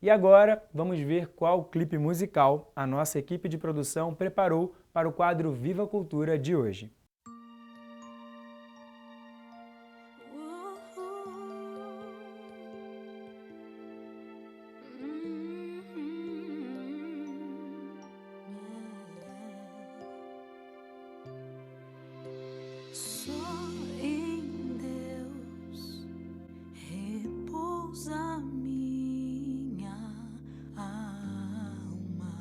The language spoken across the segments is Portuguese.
E agora vamos ver qual clipe musical a nossa equipe de produção preparou para o quadro Viva a Cultura de hoje. Só em Deus repousa minha alma,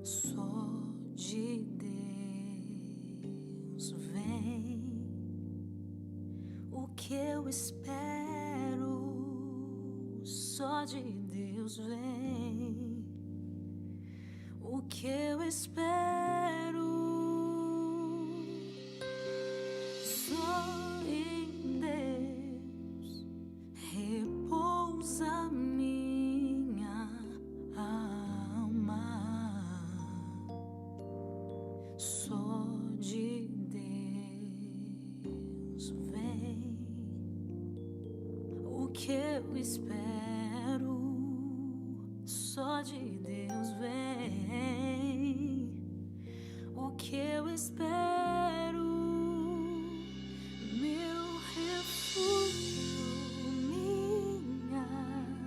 só de Deus vem o que eu espero, só de Deus vem o que eu espero. Só em Deus repousa minha alma, só de Deus vem o que eu espero, só de Deus vem o que eu espero. Meu refúgio, minha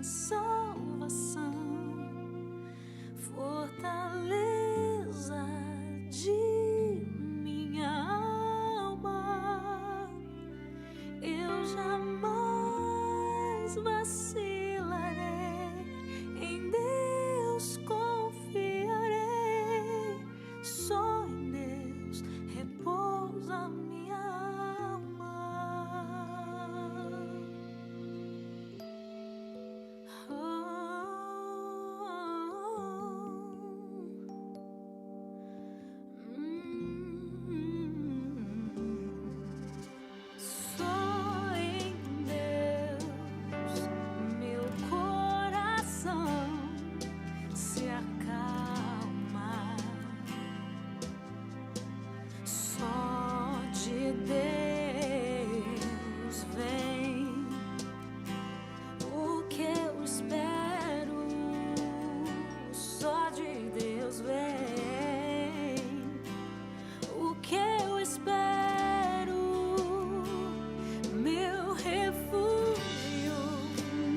salvação, fortaleza de minha alma, eu jamais vacilarei, em Deus confiarei, só em Deus repousa minha alma. Só em Deus meu coração se acalma, só de Deus vem o que eu espero, só de Deus vem o que eu espero. Meu refúgio,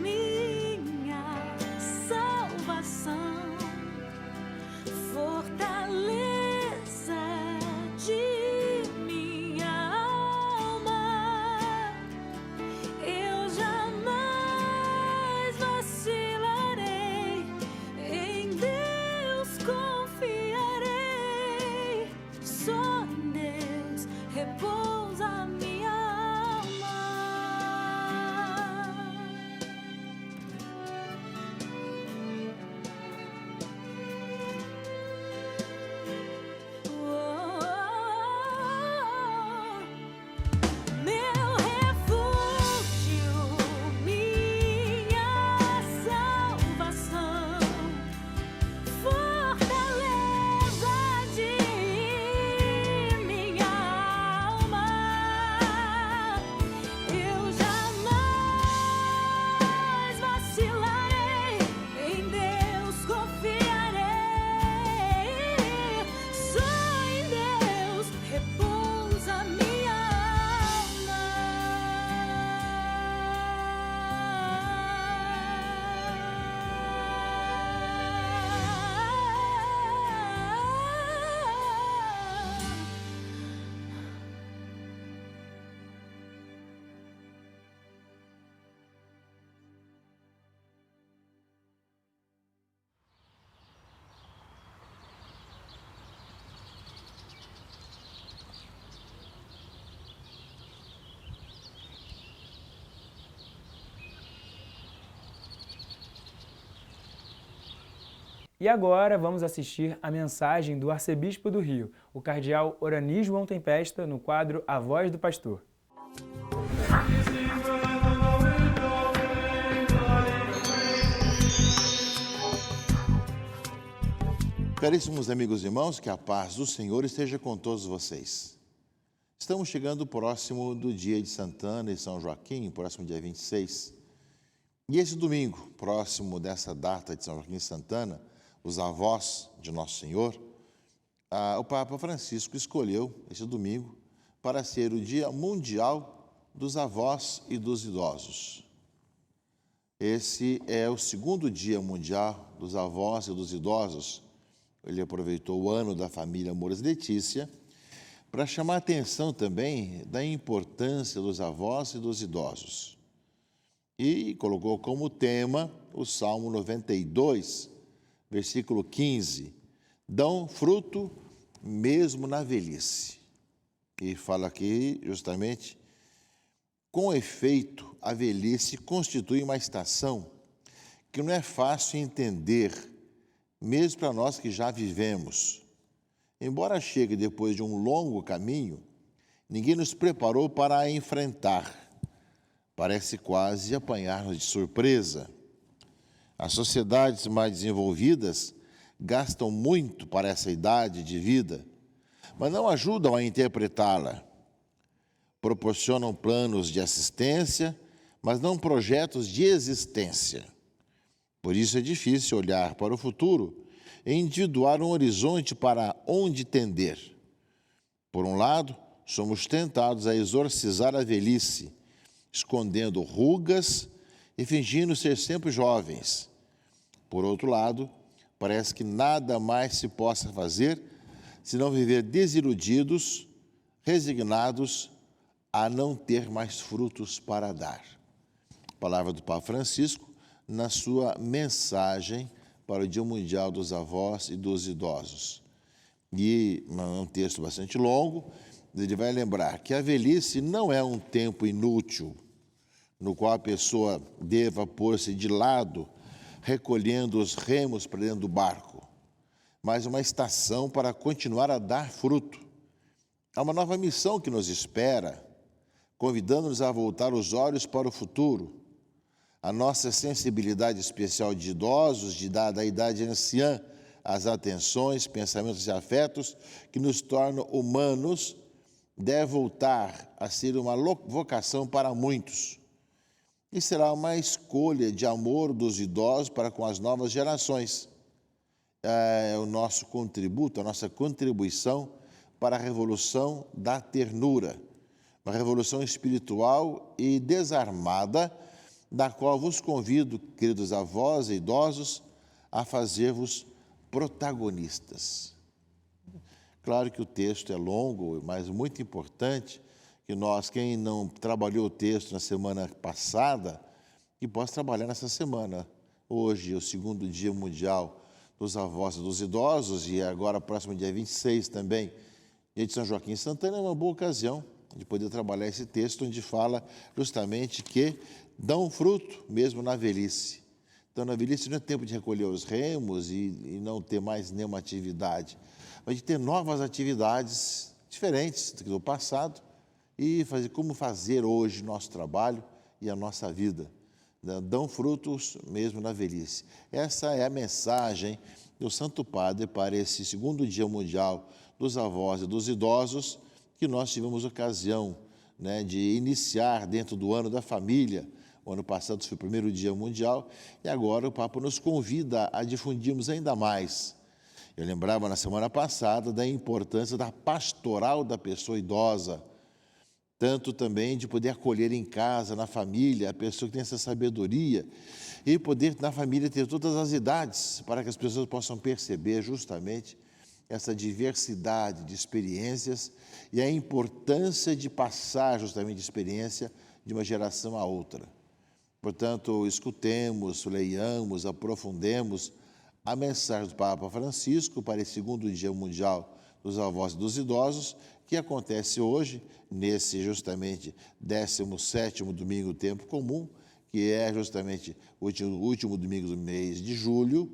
minha salvação, fortaleza de minha alma, eu jamais vacilarei, em Deus confiarei, só em Deus repousa minha alma. Meu refúgio, minha salvação, fortaleza de minha alma, eu jamais vacilarei, em Deus confiarei, só em Deus repousa minha E agora vamos assistir a mensagem do Arcebispo do Rio, o cardeal Orani João Tempesta, no quadro A Voz do Pastor. Caríssimos amigos e irmãos, que a paz do Senhor esteja com todos vocês. Estamos chegando próximo do dia de Santana e São Joaquim, próximo dia 26. E esse domingo, próximo dessa data de São Joaquim Santana, os avós de Nosso Senhor, o Papa Francisco escolheu esse domingo para ser o Dia Mundial dos Avós e dos Idosos. Esse é o segundo Dia Mundial dos Avós e dos Idosos. Ele aproveitou o ano da família Moura Letícia para chamar a atenção também da importância dos avós e dos idosos. E colocou como tema o Salmo 92, versículo 15, dão fruto mesmo na velhice. E fala aqui justamente, com efeito, a velhice constitui uma estação que não é fácil entender, mesmo para nós que já vivemos. Embora chegue depois de um longo caminho, ninguém nos preparou para a enfrentar. Parece quase apanhar-nos de surpresa. As sociedades mais desenvolvidas gastam muito para essa idade de vida, mas não ajudam a interpretá-la. Proporcionam planos de assistência, mas não projetos de existência. Por isso é difícil olhar para o futuro e individuar um horizonte para onde tender. Por um lado, somos tentados a exorcizar a velhice, escondendo rugas e fingindo ser sempre jovens. Por outro lado, parece que nada mais se possa fazer senão viver desiludidos, resignados a não ter mais frutos para dar. Palavra do Papa Francisco na sua mensagem para o Dia Mundial dos Avós e dos Idosos. E é um texto bastante longo, ele vai lembrar que a velhice não é um tempo inútil, no qual a pessoa deva pôr-se de lado, recolhendo os remos para dentro do barco, mas uma estação para continuar a dar fruto. Há uma nova missão que nos espera, convidando-nos a voltar os olhos para o futuro. A nossa sensibilidade especial de idosos, da idade anciã, as atenções, pensamentos e afetos que nos tornam humanos, deve voltar a ser uma vocação para muitos. E será uma escolha de amor dos idosos para com as novas gerações. É o nosso contributo, a nossa contribuição para a revolução da ternura, uma revolução espiritual e desarmada, da qual vos convido, queridos avós e idosos, a fazer-vos protagonistas. Claro que o texto é longo, mas muito importante que nós, quem não trabalhou o texto na semana passada, que possa trabalhar nessa semana. Hoje é o segundo Dia Mundial dos Avós e dos Idosos, e agora, próximo dia 26 também, dia de São Joaquim Santana, é uma boa ocasião de poder trabalhar esse texto, onde fala justamente que dão fruto mesmo na velhice. Então, na velhice não é tempo de recolher os remos e não ter mais nenhuma atividade, mas de ter novas atividades diferentes do passado e como fazer hoje nosso trabalho e a nossa vida. Dão frutos mesmo na velhice. Essa é a mensagem do Santo Padre para esse segundo Dia Mundial dos Avós e dos Idosos, que nós tivemos ocasião, de iniciar dentro do ano da família. O ano passado foi o primeiro Dia Mundial e agora o Papa nos convida a difundirmos ainda mais. Eu lembrava na semana passada da importância da pastoral da pessoa idosa, tanto também de poder acolher em casa, na família, a pessoa que tem essa sabedoria e poder na família ter todas as idades para que as pessoas possam perceber justamente essa diversidade de experiências e a importância de passar justamente de experiência de uma geração a outra. Portanto, escutemos, leiamos, aprofundemos a mensagem do Papa Francisco para esse segundo Dia Mundial dos Avós e dos Idosos, que acontece hoje, nesse justamente 17º domingo do tempo comum, que é justamente o último domingo do mês de julho,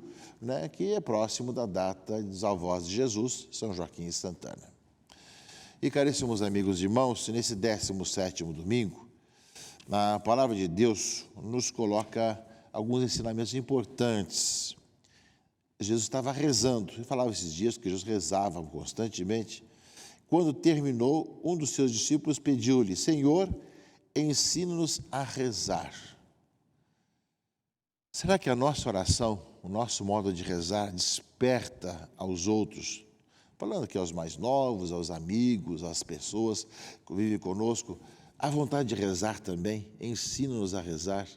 que é próximo da data dos avós de Jesus, São Joaquim Santana. E, caríssimos amigos e irmãos, nesse 17º domingo, a palavra de Deus nos coloca alguns ensinamentos importantes. Jesus estava rezando, eu falava esses dias que Jesus rezava constantemente. Quando terminou, um dos seus discípulos pediu-lhe: Senhor, ensina-nos a rezar. Será que a nossa oração, o nosso modo de rezar, desperta aos outros? Falando aqui aos mais novos, aos amigos, às pessoas que vivem conosco, a vontade de rezar também, ensina-nos a rezar.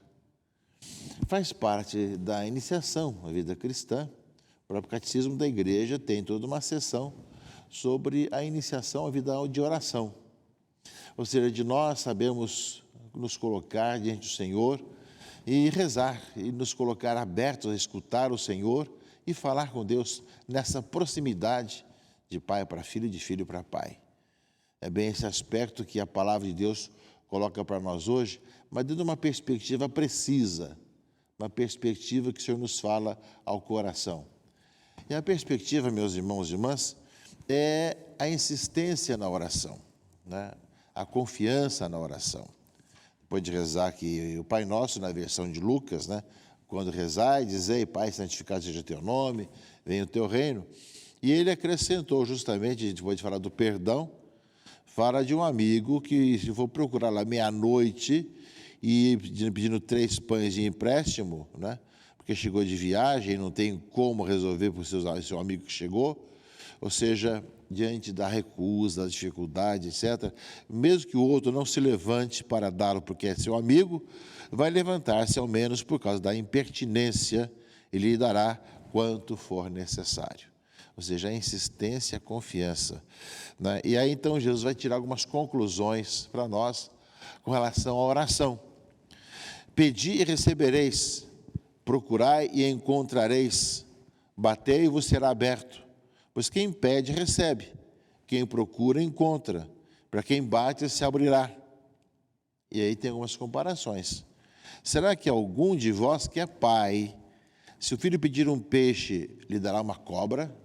Faz parte da iniciação à vida cristã. O próprio Catecismo da Igreja tem toda uma seção sobre a iniciação à vida de oração. Ou seja, de nós sabemos nos colocar diante do Senhor e rezar, e nos colocar abertos a escutar o Senhor e falar com Deus nessa proximidade de pai para filho e de filho para pai. É bem esse aspecto que a palavra de Deus coloca para nós hoje, mas dentro de uma perspectiva precisa, uma perspectiva que o Senhor nos fala ao coração. E a perspectiva, meus irmãos e irmãs, é a insistência na oração, né? A confiança na oração. Depois de rezar aqui o Pai Nosso, na versão de Lucas, né? Quando rezai, dizei, Pai, santificado seja o teu nome, venha o teu reino. E ele acrescentou justamente, depois de falar do perdão, fala de um amigo que, se for procurar lá meia-noite e pedindo 3 pães de empréstimo, né? Porque chegou de viagem e não tem como resolver para o seu amigo que chegou, ou seja, diante da recusa, da dificuldade, etc., mesmo que o outro não se levante para dá-lo porque é seu amigo, vai levantar-se ao menos por causa da impertinência e lhe dará quanto for necessário. Ou seja, a insistência, a confiança, né? E aí então Jesus vai tirar algumas conclusões para nós com relação à oração. Pedi e recebereis, procurai e encontrareis, batei e vos será aberto. Pois quem pede, recebe, quem procura, encontra, para quem bate, se abrirá. E aí tem algumas comparações. Será que algum de vós que é pai, se o filho pedir um peixe, lhe dará uma cobra?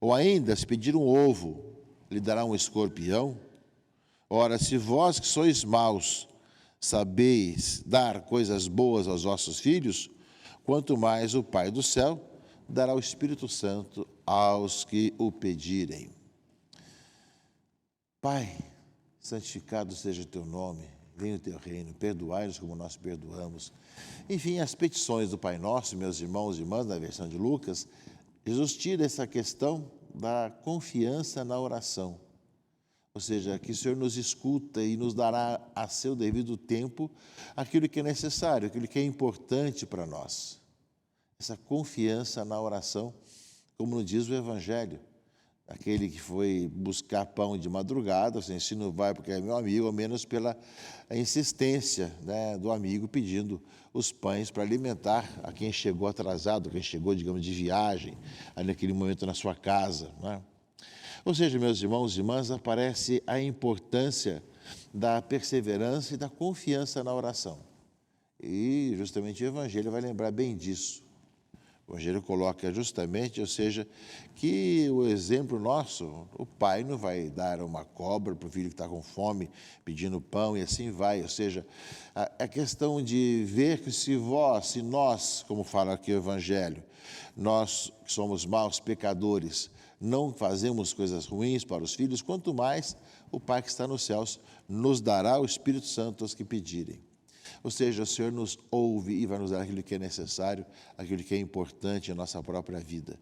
Ou ainda, se pedir um ovo, lhe dará um escorpião? Ora, se vós que sois maus, sabeis dar coisas boas aos vossos filhos, quanto mais o Pai do céu dará o Espírito Santo aos que o pedirem. Pai, santificado seja o teu nome, venha o teu reino, perdoai-nos como nós perdoamos. Enfim, as petições do Pai Nosso, meus irmãos e irmãs, na versão de Lucas, Jesus tira essa questão da confiança na oração. Ou seja, que o Senhor nos escuta e nos dará a seu devido tempo aquilo que é necessário, aquilo que é importante para nós. Essa confiança na oração, como nos diz o Evangelho. Aquele que foi buscar pão de madrugada, assim, se não vai porque é meu amigo, ao menos pela insistência, né, do amigo pedindo os pães para alimentar a quem chegou atrasado, quem chegou, digamos, de viagem, ali naquele momento na sua casa, né? Ou seja, meus irmãos e irmãs, aparece a importância da perseverança e da confiança na oração. E justamente o Evangelho vai lembrar bem disso. O Evangelho coloca justamente, ou seja, que o exemplo nosso, o pai não vai dar uma cobra para o filho que está com fome, pedindo pão, e assim vai. Ou seja, a questão de ver que se nós, como fala aqui o Evangelho, nós que somos maus, pecadores, não fazemos coisas ruins para os filhos, quanto mais o Pai que está nos céus nos dará o Espírito Santo aos que pedirem. Ou seja, o Senhor nos ouve e vai nos dar aquilo que é necessário, aquilo que é importante na nossa própria vida.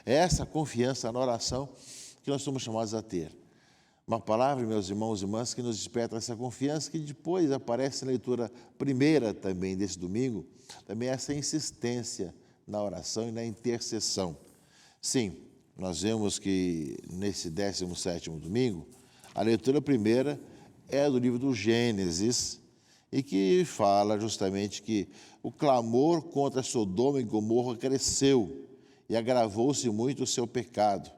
É essa confiança na oração que nós somos chamados a ter. Uma palavra, meus irmãos e irmãs, que nos desperta essa confiança, que depois aparece na leitura primeira também desse domingo, também essa insistência na oração e na intercessão. Sim, nós vemos que nesse 17º domingo, a leitura primeira é do livro do Gênesis, e que fala justamente que o clamor contra Sodoma e Gomorra cresceu e agravou-se muito o seu pecado.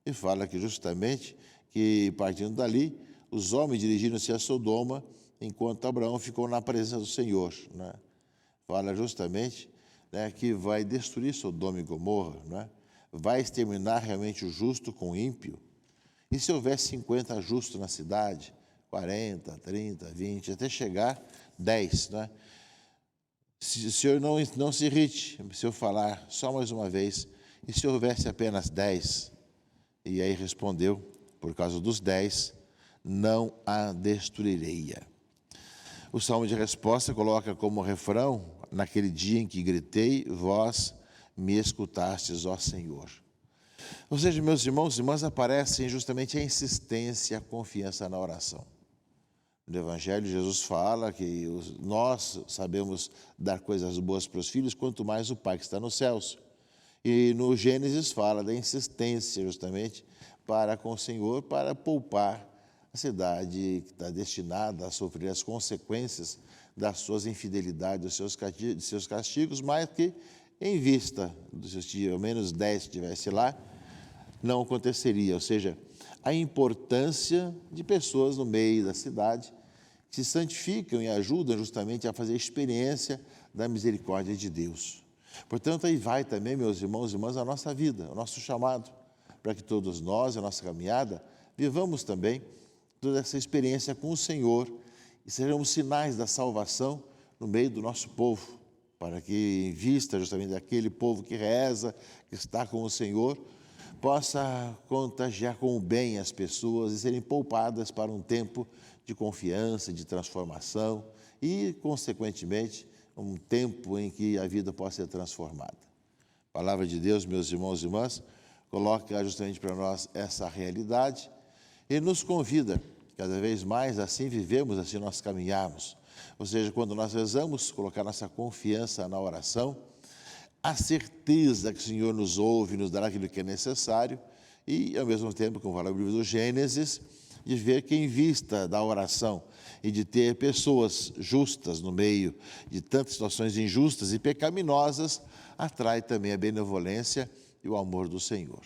E fala que justamente que, partindo dali, os homens dirigiram-se a Sodoma, enquanto Abraão ficou na presença do Senhor, né? Fala justamente, né, que vai destruir Sodoma e Gomorra, né? Vai exterminar realmente o justo com o ímpio. E se houver 50 justos na cidade, 40, 30, 20, até chegar 10, né? Se o senhor não se irrite se eu falar só mais uma vez, e se houvesse apenas 10? E aí respondeu, por causa dos 10, não a destruiria. O salmo de resposta coloca como refrão, naquele dia em que gritei, vós me escutastes, ó Senhor. Ou seja, meus irmãos e irmãs, aparecem justamente a insistência e a confiança na oração. No Evangelho, Jesus fala que nós sabemos dar coisas boas para os filhos, quanto mais o Pai que está nos céus. E no Gênesis fala da insistência justamente para com o Senhor, para poupar a cidade que está destinada a sofrer as consequências das suas infidelidades, dos seus castigos, mas que, em vista dos seus dias, ao menos 10 estivesse lá, não aconteceria. Ou seja, a importância de pessoas no meio da cidade que se santificam e ajudam justamente a fazer a experiência da misericórdia de Deus. Portanto, aí vai também, meus irmãos e irmãs, a nossa vida, o nosso chamado, para que todos nós, a nossa caminhada, vivamos também toda essa experiência com o Senhor e sejamos sinais da salvação no meio do nosso povo, para que, em vista justamente daquele povo que reza, que está com o Senhor, possa contagiar com o bem as pessoas e serem poupadas para um tempo de confiança, de transformação e, consequentemente, um tempo em que a vida possa ser transformada. A palavra de Deus, meus irmãos e irmãs, coloca justamente para nós essa realidade e nos convida, cada vez mais, assim vivemos, assim nós caminhamos. Ou seja, quando nós rezamos, colocar nossa confiança na oração, a certeza que o Senhor nos ouve, nos dará aquilo que é necessário e, ao mesmo tempo, como fala o livro do Gênesis, de ver que em vista da oração e de ter pessoas justas no meio de tantas situações injustas e pecaminosas, atrai também a benevolência e o amor do Senhor.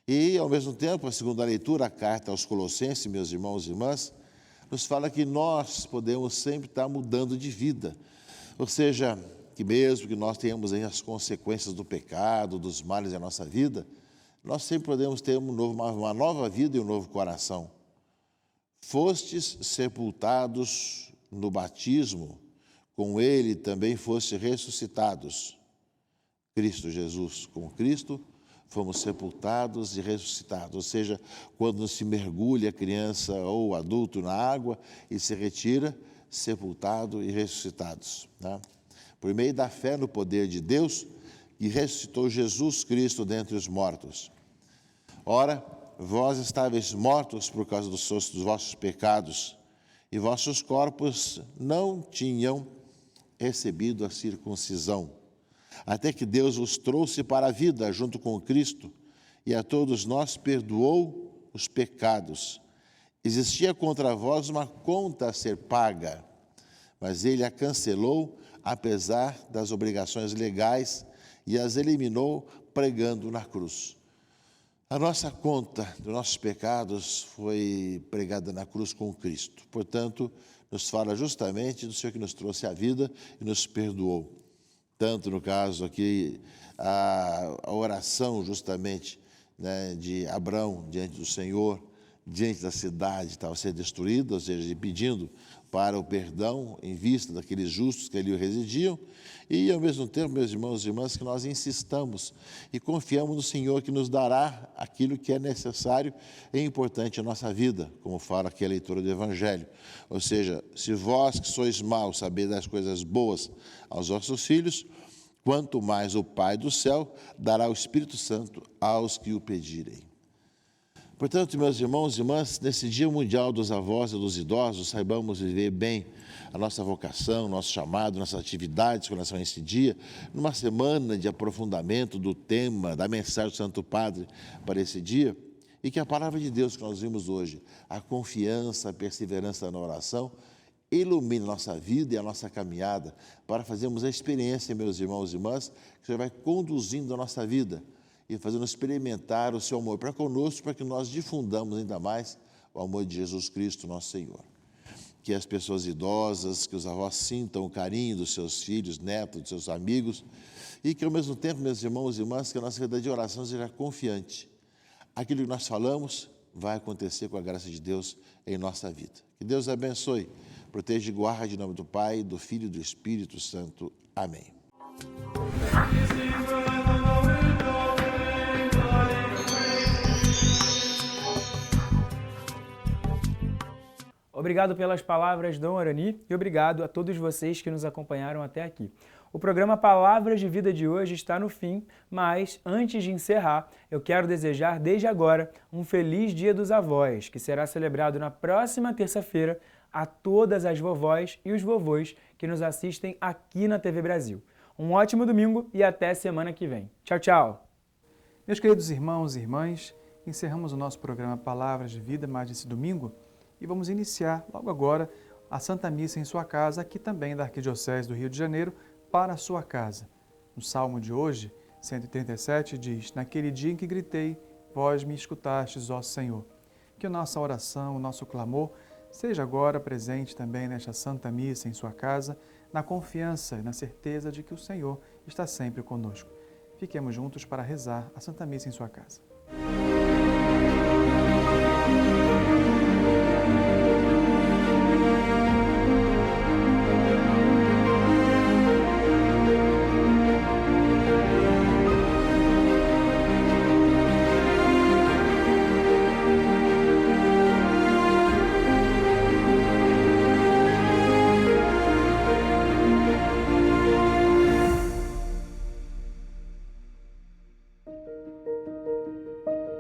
E, ao mesmo tempo, a segunda leitura, a carta aos Colossenses, meus irmãos e irmãs, nos fala que nós podemos sempre estar mudando de vida. Ou seja, que mesmo que nós tenhamos aí as consequências do pecado, dos males da nossa vida, nós sempre podemos ter uma nova vida e um novo coração. Fostes sepultados no batismo, com ele também fostes ressuscitados. Cristo Jesus, com Cristo, fomos sepultados e ressuscitados. Ou seja, quando se mergulha a criança ou adulto na água e se retira, sepultado e ressuscitados, né? Por meio da fé no poder de Deus, que ressuscitou Jesus Cristo dentre os mortos. Ora, vós estáveis mortos por causa dos vossos pecados, e vossos corpos não tinham recebido a circuncisão, até que Deus os trouxe para a vida junto com Cristo, e a todos nós perdoou os pecados. Existia contra vós uma conta a ser paga, mas ele a cancelou, apesar das obrigações legais, e as eliminou pregando na cruz. A nossa conta dos nossos pecados foi pregada na cruz com Cristo. Portanto, nos fala justamente do Senhor que nos trouxe a vida e nos perdoou. Tanto no caso aqui, a oração justamente, né, de Abrão diante do Senhor, diante da cidade estava a ser destruída, ou seja, pedindo para o perdão em vista daqueles justos que ali residiam, e ao mesmo tempo, meus irmãos e irmãs, que nós insistamos e confiamos no Senhor que nos dará aquilo que é necessário e importante à nossa vida, como fala aqui a leitura do Evangelho. Ou seja, se vós que sois maus sabeis das coisas boas aos vossos filhos, quanto mais o Pai do céu dará o Espírito Santo aos que o pedirem. Portanto, meus irmãos e irmãs, nesse Dia Mundial dos Avós e dos Idosos, saibamos viver bem a nossa vocação, nosso chamado, nossas atividades com relação a esse dia, numa semana de aprofundamento do tema, da mensagem do Santo Padre para esse dia, e que a palavra de Deus que nós vimos hoje, a confiança, a perseverança na oração, ilumine nossa vida e a nossa caminhada para fazermos a experiência, meus irmãos e irmãs, que o Senhor vai conduzindo a nossa vida e fazendo experimentar o seu amor para conosco, para que nós difundamos ainda mais o amor de Jesus Cristo, nosso Senhor. Que as pessoas idosas, que os avós sintam o carinho dos seus filhos, netos, dos seus amigos, e que ao mesmo tempo, meus irmãos e irmãs, que a nossa vida de oração seja confiante. Aquilo que nós falamos vai acontecer com a graça de Deus em nossa vida. Que Deus abençoe, proteja e guarde em nome do Pai, do Filho e do Espírito Santo. Amém. Obrigado pelas palavras, Dom Arani, e obrigado a todos vocês que nos acompanharam até aqui. O programa Palavras de Vida de hoje está no fim, mas antes de encerrar, eu quero desejar desde agora um feliz Dia dos Avós, que será celebrado na próxima terça-feira a todas as vovós e os vovôs que nos assistem aqui na TV Brasil. Um ótimo domingo e até semana que vem. Tchau, tchau! Meus queridos irmãos e irmãs, encerramos o nosso programa Palavras de Vida mais esse domingo e vamos iniciar logo agora a Santa Missa em sua casa, aqui também da Arquidiocese do Rio de Janeiro, para a sua casa. No Salmo de hoje, 137, diz: Naquele dia em que gritei, vós me escutastes, ó Senhor. Que a nossa oração, o nosso clamor, seja agora presente também nesta Santa Missa em sua casa, na confiança e na certeza de que o Senhor está sempre conosco. Fiquemos juntos para rezar a Santa Missa em sua casa.